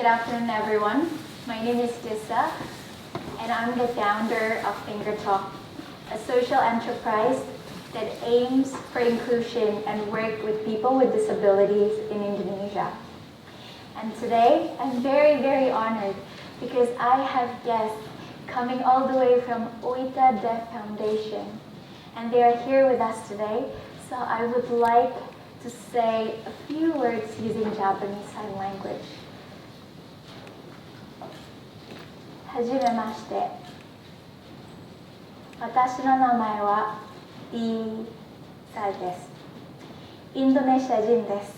afternoon, everyone. My name is Dissa, and I'm the founder of FingerTalk, a social enterprise that aims for inclusion and work with people with disabilities in Indonesia. And today, I'm very, very honored because I have guests coming all the way from Oita Deaf Foundation, and they are here with us today. So I would like to say a few words using Japanese Sign Language. はじめまして。私の名前はディサです。インドネシア人です。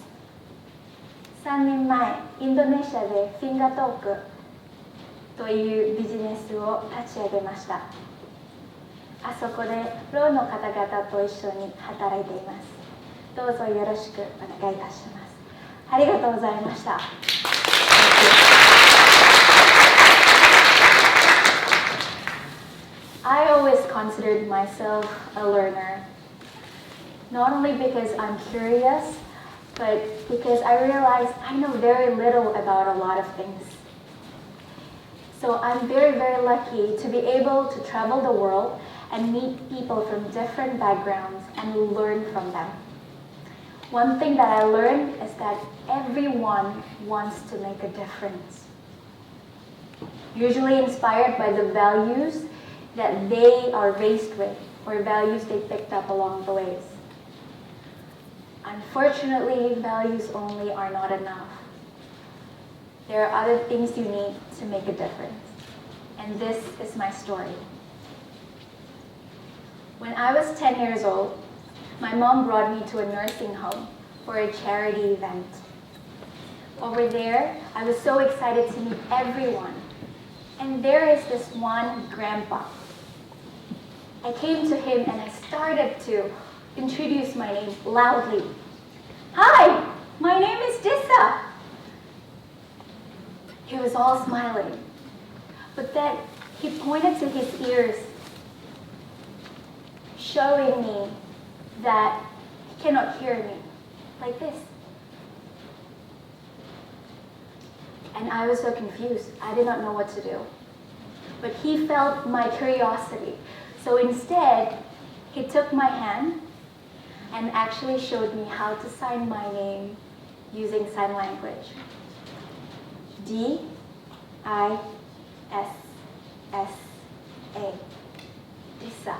3年前、インドネシアでフィンガートークというビジネスを立ち上げました。あそこでろうの方々と一緒に働いています。どうぞよろしくお願いいたします。ありがとうございました。I always considered myself a learner, not only because I'm curious, but because I realized I know very little about a lot of things. So I'm very, very lucky to be able to travel the world and meet people from different backgrounds and learn from them. One thing that I learned is that everyone wants to make a difference, usually inspired by the values that they are raised with or values they picked up along the ways. Unfortunately, values only are not enough. There are other things you need to make a difference. And this is my story. When I was 10 years old, my mom brought me to a nursing home for a charity event. Over there, I was so excited to meet everyone. And there is this one grandpa. I came to him and I started to introduce my name loudly. Hi, my name is Dissa. He was all smiling. But then he pointed to his ears, showing me that he cannot hear me, like this. And I was so confused. I did not know what to do. But he felt my curiosity. So instead, he took my hand and actually showed me how to sign my name using sign language. D-I-S-S-A. Dissa.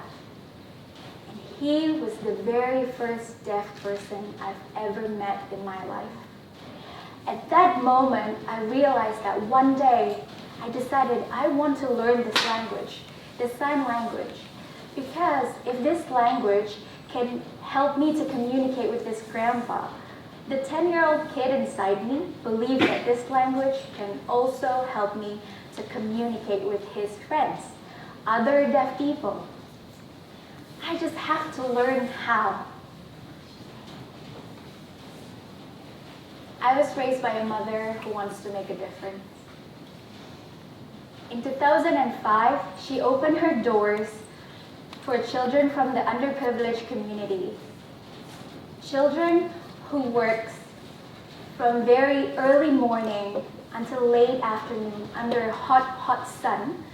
And he was the very first deaf person I've ever met in my life. At that moment, I realized that one day, I decided I want to learn this language, the sign language, because if this language can help me to communicate with this grandpa, the 10-year-old kid inside me believed that this language can also help me to communicate with his friends, other deaf people. I just have to learn how. I was raised by a mother who wants to make a difference. In 2005, she opened her doors for children from the underprivileged community. Children who works from very early morning until late afternoon under a hot, hot sun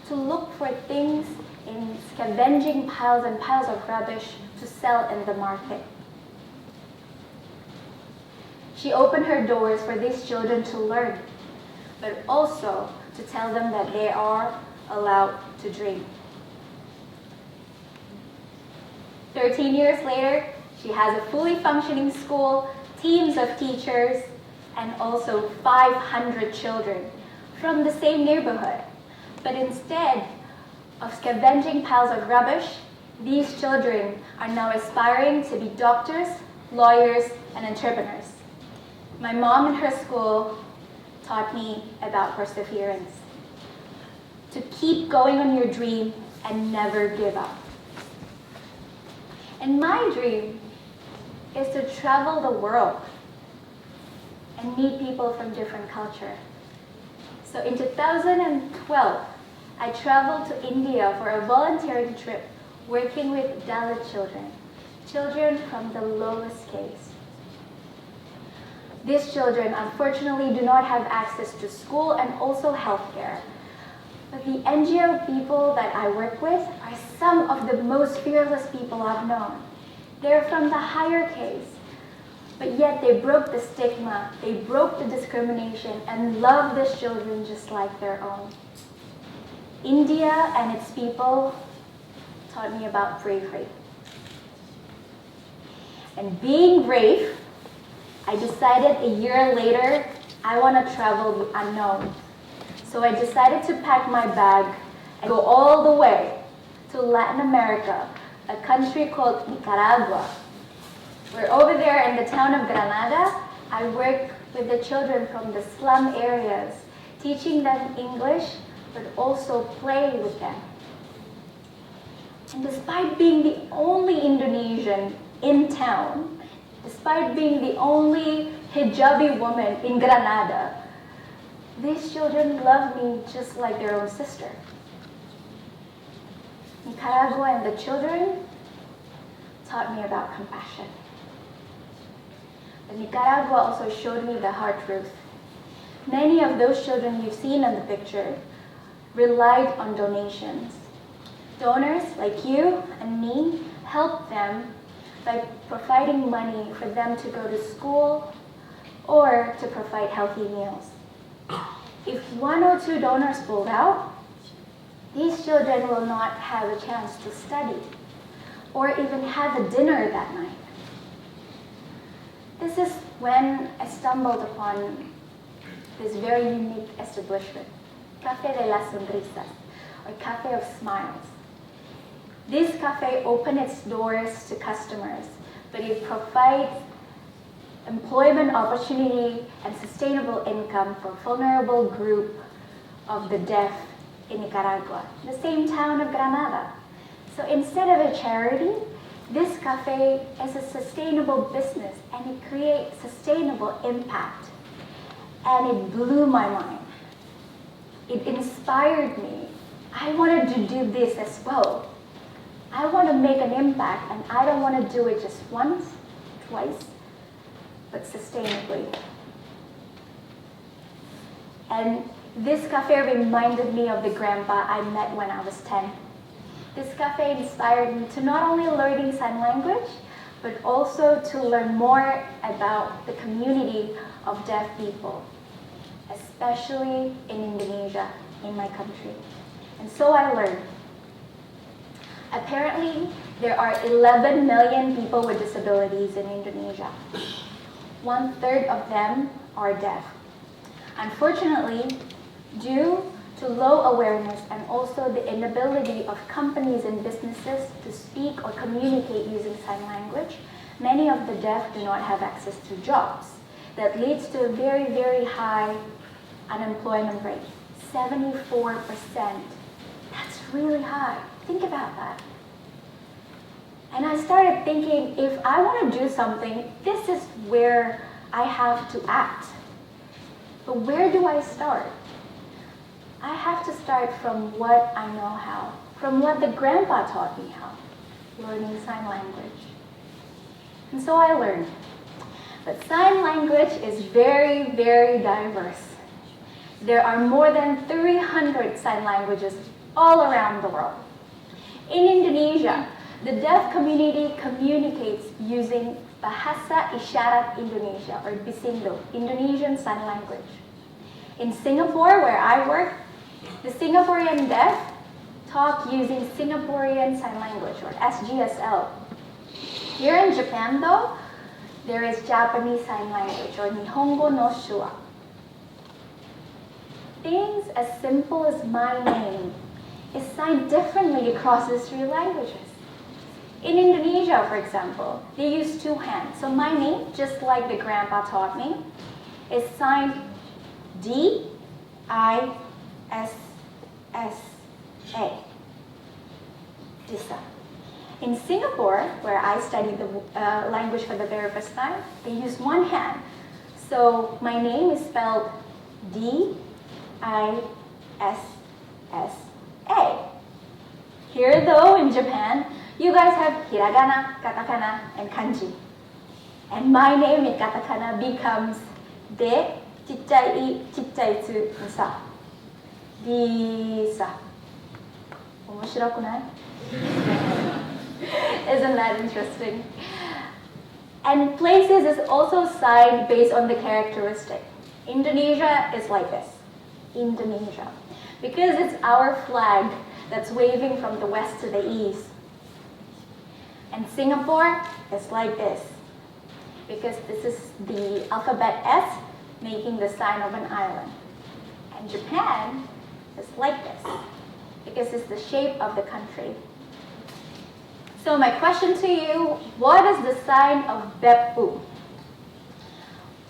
to look for things in scavenging piles and piles of rubbish to sell in the market. She opened her doors for these children to learn, but also to tell them that they are allowed to dream. 13 years later, she has a fully functioning school, teams of teachers, and also 500 children from the same neighborhood. But instead of scavenging piles of rubbish, these children are now aspiring to be doctors, lawyers, and entrepreneurs. My mom and her school taught me about perseverance, to keep going on your dream and never give up. And my dream is to travel the world and meet people from different culture. So in 2012, I traveled to India for a volunteering trip working with Dalit children, children from the lowest case. These children unfortunately do not have access to school and also healthcare. But the NGO people that I work with are some of the most fearless people I've known. They're from the higher caste, but yet they broke the stigma, they broke the discrimination, and love these children just like their own. India and its people taught me about bravery. And being brave, I decided a year later, I want to travel the unknown. So I decided to pack my bag and go all the way to Latin America, a country called Nicaragua. We're over there in the town of Granada. I work with the children from the slum areas, teaching them English, but also play with them. And despite being the only Indonesian in town, despite being the only hijabi woman in Granada, these children love me just like their own sister. Nicaragua and the children taught me about compassion. But Nicaragua also showed me the hard truth. Many of those children you've seen in the picture relied on donations. Donors like you and me helped them by providing money for them to go to school or to provide healthy meals. If 1 or 2 donors pulled out, these children will not have a chance to study or even have a dinner that night. This is when I stumbled upon this very unique establishment, Café de las Sonrisas, or Cafe of Smiles. This cafe opened its doors to customers, but it provides employment opportunity and sustainable income for vulnerable group of the deaf in Nicaragua, the same town of Granada. So instead of a charity, this cafe is a sustainable business and it creates sustainable impact. And it blew my mind. It inspired me. I wanted to do this as well. I want to make an impact, and I don't want to do it just once, twice, but sustainably. And this cafe reminded me of the grandpa I met when I was 10. This cafe inspired me to not only learning sign language, but also to learn more about the community of deaf people, especially in Indonesia, in my country. And so I learned. Apparently, there are 11 million people with disabilities in Indonesia. 1/3 of them are deaf. Unfortunately, due to low awareness and also the inability of companies and businesses to speak or communicate using sign language, many of the deaf do not have access to jobs. That leads to a very, very high unemployment rate, 74%. That's really high. Think about that. And I started thinking, if I want to do something, this is where I have to act. But where do I start? I have to start from what I know how, from what the grandpa taught me how, learning sign language. And so I learned. But sign language is very, very diverse. There are more than 300 sign languages all around the world. In Indonesia, the deaf community communicates using Bahasa Isyarat Indonesia, or Bisindo, Indonesian Sign Language. In Singapore, where I work, the Singaporean deaf talk using Singaporean Sign Language, or SGSL. Here in Japan, though, there is Japanese Sign Language, or Nihongo no Shua. Things as simple as my name is signed differently across these 3 languages. In Indonesia, for example, they use 2 hands. So my name, just like the grandpa taught me, is signed D-I-S-S-A. Dissa. In Singapore, where I studied the language for the very first time, they use 1 hand. So my name is spelled D-I-S-S-A. Here, though, in Japan, you guys have hiragana, katakana, and kanji. And my name in katakana becomes De chittaitu sa. Dissa. 面白くない? Isn't that interesting? And places is also assigned based on the characteristic. Indonesia is like this. Indonesia. Because it's our flag that's waving from the west to the east. And Singapore is like this. Because this is the alphabet S making the sign of an island. And Japan is like this. Because it's the shape of the country. So my question to you, what is the sign of Beppu?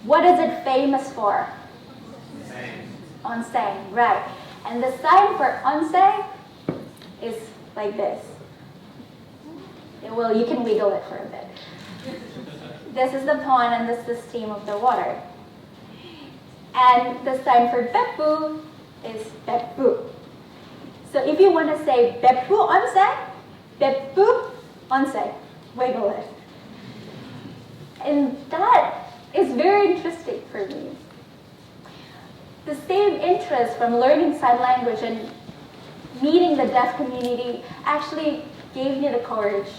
What is it famous for? Onsen, right. And the sign for onsen is like this. Well, you can wiggle it for a bit. This is the pond and this is the stream of the water. And the sign for Beppu is Beppu. So if you want to say Beppu onsen, Beppu onsen, wiggle it. And that is very interesting for me. The same interest from learning sign language and meeting the deaf community actually gave me the courage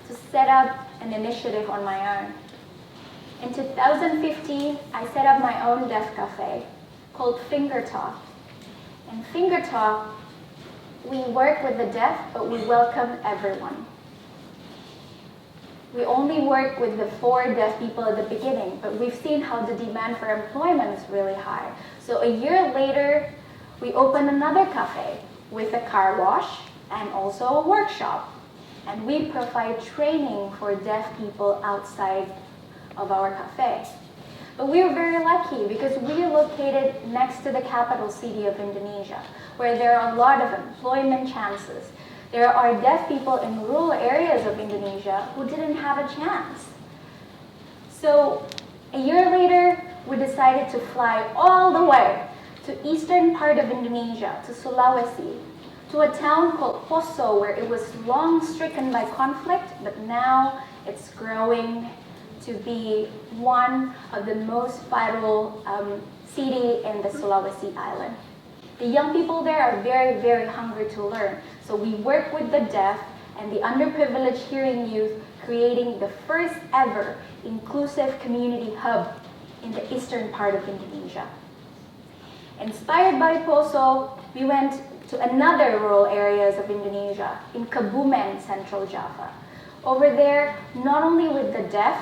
to set up an initiative on my own. In 2015, I set up my own deaf cafe called Finger Talk. In Finger Talk, we work with the deaf, but we welcome everyone. We only work with the 4 deaf people at the beginning, but we've seen how the demand for employment is really high. So a year later, we opened another cafe with a car wash and also a workshop. And we provide training for deaf people outside of our cafe. But we are very lucky because we are located next to the capital city of Indonesia, where there are a lot of employment chances. There are deaf people in rural areas of Indonesia who didn't have a chance. So a year later, we decided to fly all the way to eastern part of Indonesia, to Sulawesi, to a town called Poso, where it was long stricken by conflict, but now it's growing to be one of the most vital city in the Sulawesi island. The young people there are very, very hungry to learn. So we work with the deaf and the underprivileged hearing youth, creating the first ever inclusive community hub in the eastern part of Indonesia. Inspired by Poso, we went to another rural areas of Indonesia, in Kebumen, Central Java. Over there, not only with the deaf,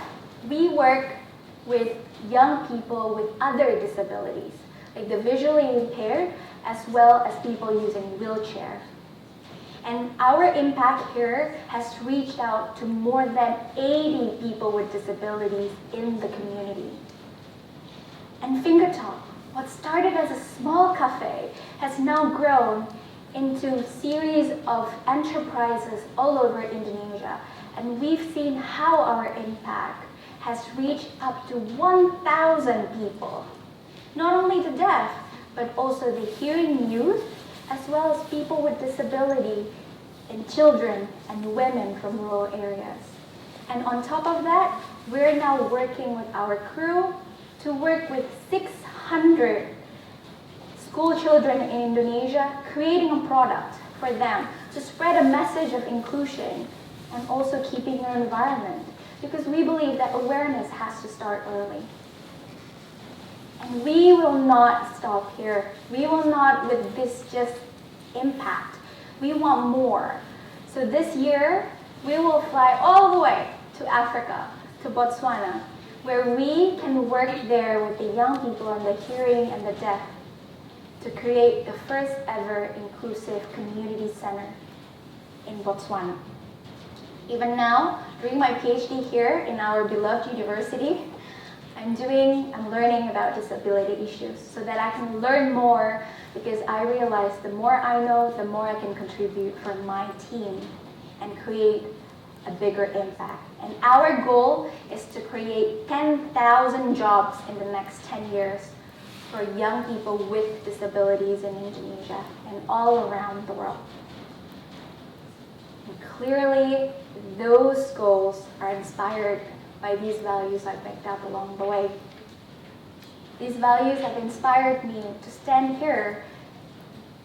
we work with young people with other disabilities, like the visually impaired, as well as people using wheelchair. And our impact here has reached out to more than 80 people with disabilities in the community. And Finger Talk, what started as a small cafe, has now grown into a series of enterprises all over Indonesia. And we've seen how our impact has reached up to 1,000 people. Not only the deaf, but also the hearing youth, as well as people with disability, and children and women from rural areas. And on top of that, we're now working with our crew to work with 600 school children in Indonesia, creating a product for them to spread a message of inclusion and also keeping our environment. Because we believe that awareness has to start early. And we will not stop here. We will not with this just impact. We want more. So this year, we will fly all the way to Africa, to Botswana, where we can work there with the young people and the hearing and the deaf to create the first ever inclusive community center in Botswana. Even now, during my PhD here in our beloved university, I'm learning about disability issues so that I can learn more, because I realize the more I know, the more I can contribute for my team and create a bigger impact. And our goal is to create 10,000 jobs in the next 10 years for young people with disabilities in Indonesia and all around the world. And clearly, those goals are inspired by these values I picked up along the way. These values have inspired me to stand here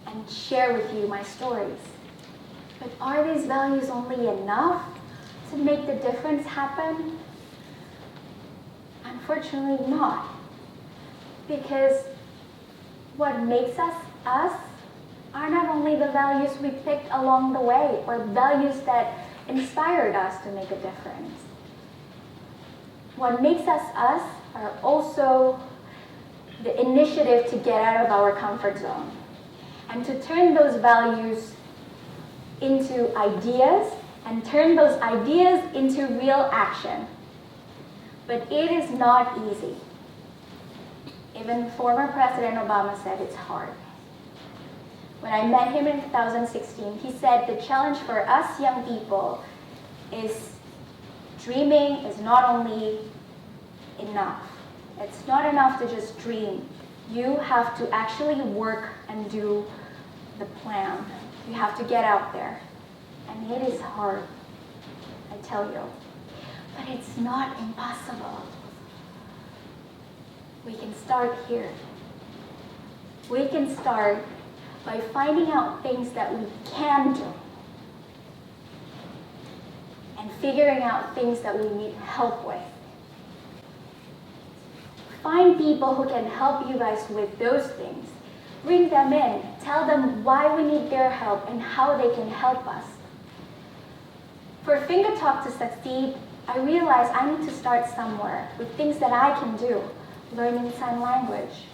and share with you my stories. But are these values only enough to make the difference happen? Unfortunately not. Because what makes us us are not only the values we picked along the way or values that inspired us to make a difference. What makes us us are also the initiative to get out of our comfort zone and to turn those values into ideas and turn those ideas into real action. But it is not easy. Even former President Obama said it's hard. When I met him in 2016, he said the challenge for us young people is dreaming is not only enough. It's not enough to just dream. You have to actually work and do the plan. You have to get out there. And it is hard, I tell you. But it's not impossible. We can start here. We can start by finding out things that we can do and figuring out things that we need help with. Find people who can help you guys with those things. Bring them in. Tell them why we need their help and how they can help us. For Finger Talk to succeed, I realized I need to start somewhere with things that I can do, learning sign language.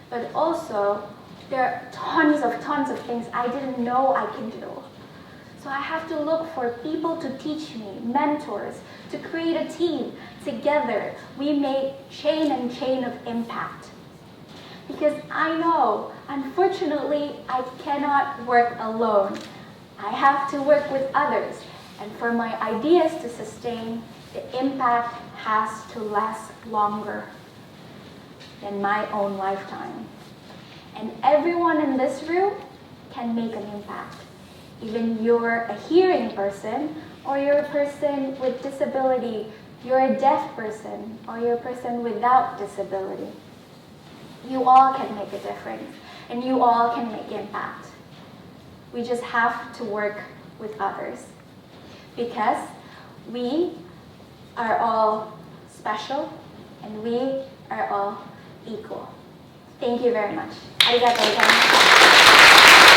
But also, there are tons of things I didn't know I can do. So I have to look for people to teach me, mentors, to create a team. Together, we make chain of impact. Because I know, unfortunately, I cannot work alone. I have to work with others. And for my ideas to sustain, the impact has to last longer than my own lifetime. And everyone in this room can make an impact. Even you're a hearing person, or you're a person with disability, you're a deaf person, or you're a person without disability. You all can make a difference, and you all can make impact. We just have to work with others. Because we are all special, and we are all equal. Thank you very much. Arigatou gozaimasu.